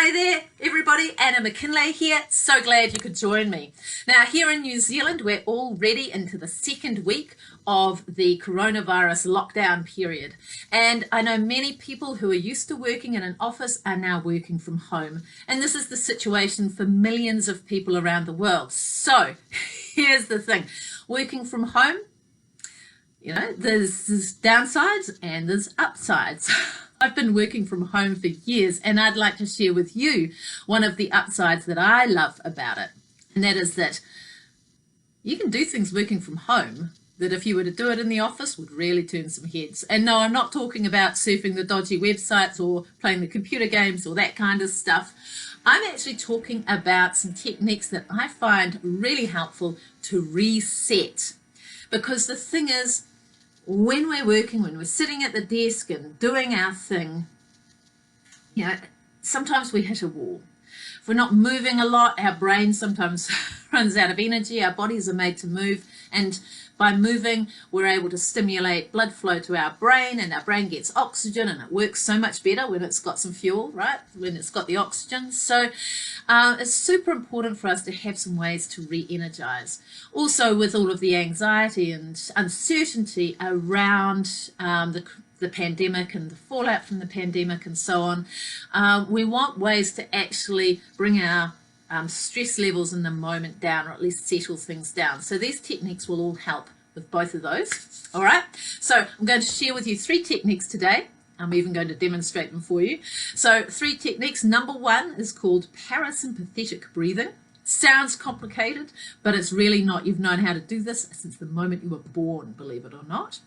Hi there, everybody. Anna McKinlay here. So glad you could join me. Now, here in New Zealand, we're already into the second week of the coronavirus lockdown period. And I know many people who are used to working in an office are now working from home. And this is the situation for millions of people around the world. So here's the thing. Working from home, you know, there's downsides and there's upsides. I've been working from home for years, and I'd like to share with you one of the upsides that I love about it. And that is that you can do things working from home that if you were to do it in the office would really turn some heads. And no, I'm not talking about surfing the dodgy websites or playing the computer games or that kind of stuff. I'm actually talking about some techniques that I find really helpful to reset. Because the thing is, when we're working, when we're sitting at the desk and doing our thing, you know, sometimes we hit a wall. If we're not moving a lot, our brain sometimes runs out of energy. Our bodies are made to move, and by moving, we're able to stimulate blood flow to our brain, and our brain gets oxygen, and it works so much better when it's got some fuel, right? When it's got the oxygen. So it's super important for us to have some ways to re-energize. Also, with all of the anxiety and uncertainty around the pandemic and the fallout from the pandemic and so on, we want ways to actually bring our stress levels in the moment down, or at least settle things down. So these techniques will all help with both of those. All right, so I'm going to share with you 3 techniques today. I'm even going to demonstrate them for you. So 3 techniques. Number 1 is called parasympathetic breathing. Sounds complicated, but it's really not. You've known how to do this since the moment you were born, believe it or not.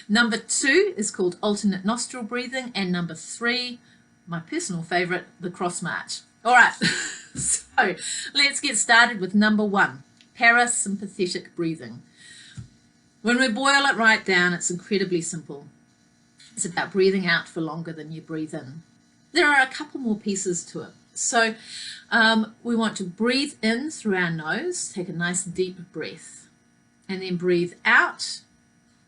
Number 2 is called alternate nostril breathing. And number 3, my personal favorite, the cross march. All right, so let's get started with number 1, parasympathetic breathing. When we boil it right down, it's incredibly simple. It's about breathing out for longer than you breathe in. There are a couple more pieces to it. So we want to breathe in through our nose, take a nice deep breath, and then breathe out.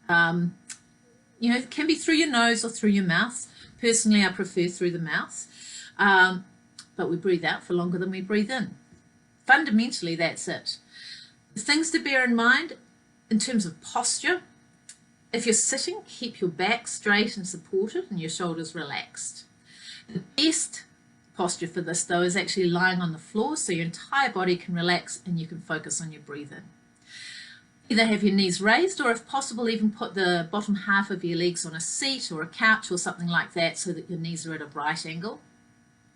You know, it can be through your nose or through your mouth. Personally, I prefer through the mouth. But we breathe out for longer than we breathe in. Fundamentally, that's it. The things to bear in mind in terms of posture: if you're sitting, keep your back straight and supported and your shoulders relaxed. The best posture for this, though, is actually lying on the floor so your entire body can relax and you can focus on your breathing. Either have your knees raised, or if possible, even put the bottom half of your legs on a seat or a couch or something like that so that your knees are at a right angle.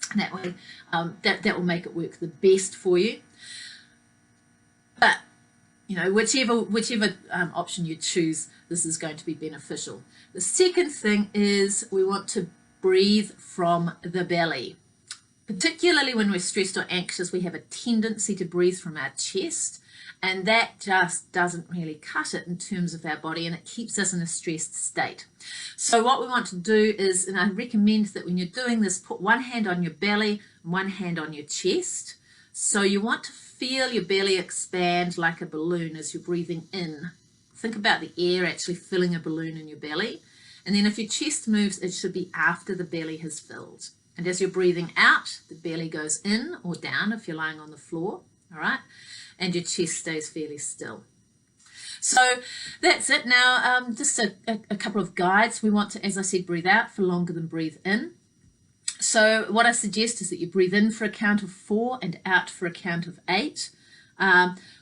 And that way, that will make it work the best for you. But, you know, whichever option you choose, this is going to be beneficial. The second thing is we want to breathe from the belly. Particularly when we're stressed or anxious, we have a tendency to breathe from our chest, and that just doesn't really cut it in terms of our body, and it keeps us in a stressed state. So what we want to do is, and I recommend that when you're doing this, put one hand on your belly and one hand on your chest. So you want to feel your belly expand like a balloon as you're breathing in. Think about the air actually filling a balloon in your belly. And then if your chest moves, it should be after the belly has filled. And as you're breathing out, the belly goes in or down if you're lying on the floor, all right? And your chest stays fairly still. So that's it. Now, just a couple of guides. We want to, as I said, breathe out for longer than breathe in. So what I suggest is that you breathe in for a count of 4 and out for a count of 8.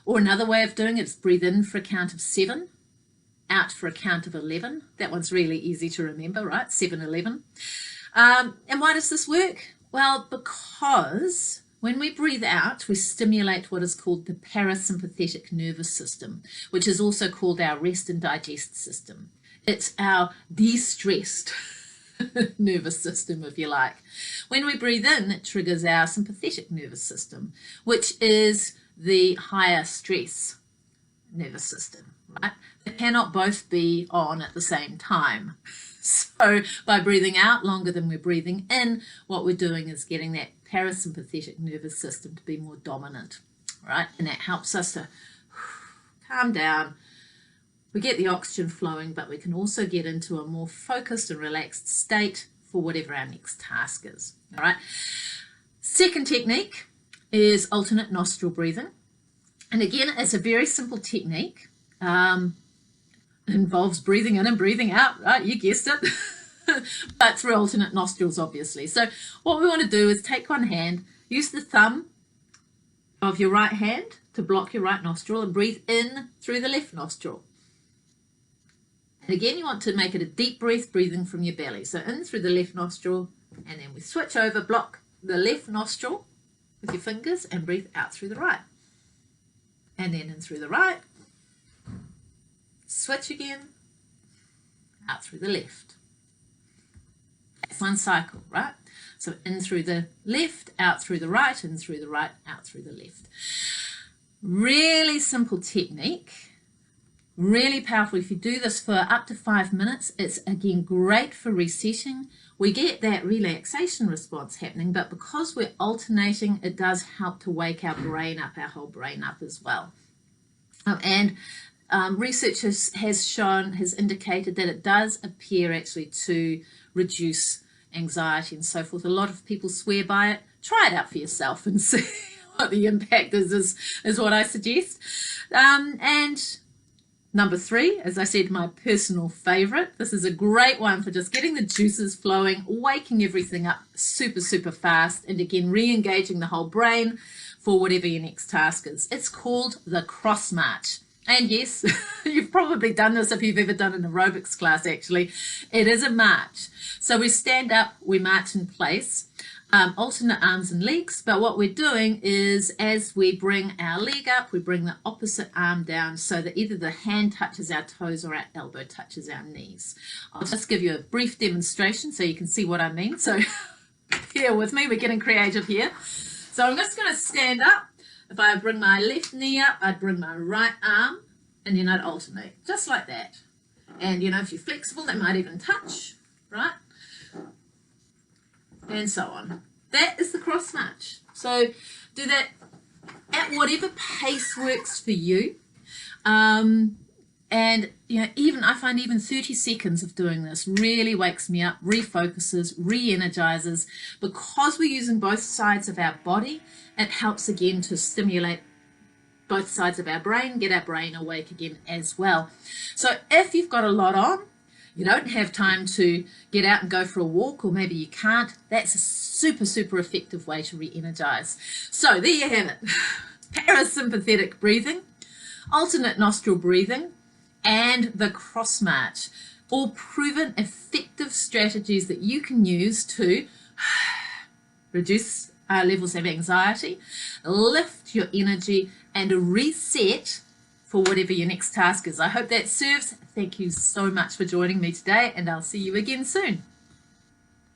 Or another way of doing it is breathe in for a count of 7, out for a count of 11. That one's really easy to remember, right? 7-11. And why does this work? Well, because when we breathe out, we stimulate what is called the parasympathetic nervous system, which is also called our rest and digest system. It's our de-stressed nervous system, if you like. When we breathe in, it triggers our sympathetic nervous system, which is the higher stress nervous system, right? They cannot both be on at the same time. So by breathing out longer than we're breathing in, what we're doing is getting that parasympathetic nervous system to be more dominant, right? And that helps us to calm down. We get the oxygen flowing, but we can also get into a more focused and relaxed state for whatever our next task is, all right? Second technique is alternate nostril breathing. And again, it's a very simple technique. It involves breathing in and breathing out, right? You guessed it. But through alternate nostrils, obviously. So what we want to do is take one hand, use the thumb of your right hand to block your right nostril and breathe in through the left nostril. And again, you want to make it a deep breath, breathing from your belly. So in through the left nostril, and then we switch over, block the left nostril with your fingers and breathe out through the right. And then in through the right, switch again, out through the left. It's one cycle, right? So in through the left, out through the right, in through the right, out through the left. Really simple technique, really powerful. If you do this for up to 5 minutes, it's again great for resetting. We get that relaxation response happening, but because we're alternating, it does help to wake our brain up, our whole brain up as well. Research has indicated that it does appear actually to reduce anxiety and so forth. A lot of people swear by it. Try it out for yourself and see what the impact is what I suggest. And number 3, as I said, my personal favorite. This is a great one for just getting the juices flowing, waking everything up super, super fast, and again, re-engaging the whole brain for whatever your next task is. It's called the cross march. And yes, you've probably done this if you've ever done an aerobics class, actually. It is a march. So we stand up, we march in place, alternate arms and legs. But what we're doing is as we bring our leg up, we bring the opposite arm down so that either the hand touches our toes or our elbow touches our knees. I'll just give you a brief demonstration so you can see what I mean. So bear with me, we're getting creative here. So I'm just going to stand up. If I bring my left knee up, I'd bring my right arm, and then I'd alternate, just like that. And, you know, if you're flexible, they might even touch, right? And so on. That is the cross march. So do that at whatever pace works for you. And, you know, I find even 30 seconds of doing this really wakes me up, refocuses, re-energizes. Because we're using both sides of our body, it helps again to stimulate both sides of our brain, get our brain awake again as well. So if you've got a lot on, you don't have time to get out and go for a walk, or maybe you can't, that's a super, super effective way to re-energize. So there you have it. Parasympathetic breathing, alternate nostril breathing, and the cross march. All proven effective strategies that you can use to reduce levels of anxiety, lift your energy, and reset for whatever your next task is. I hope that serves. Thank you so much for joining me today, and I'll see you again soon.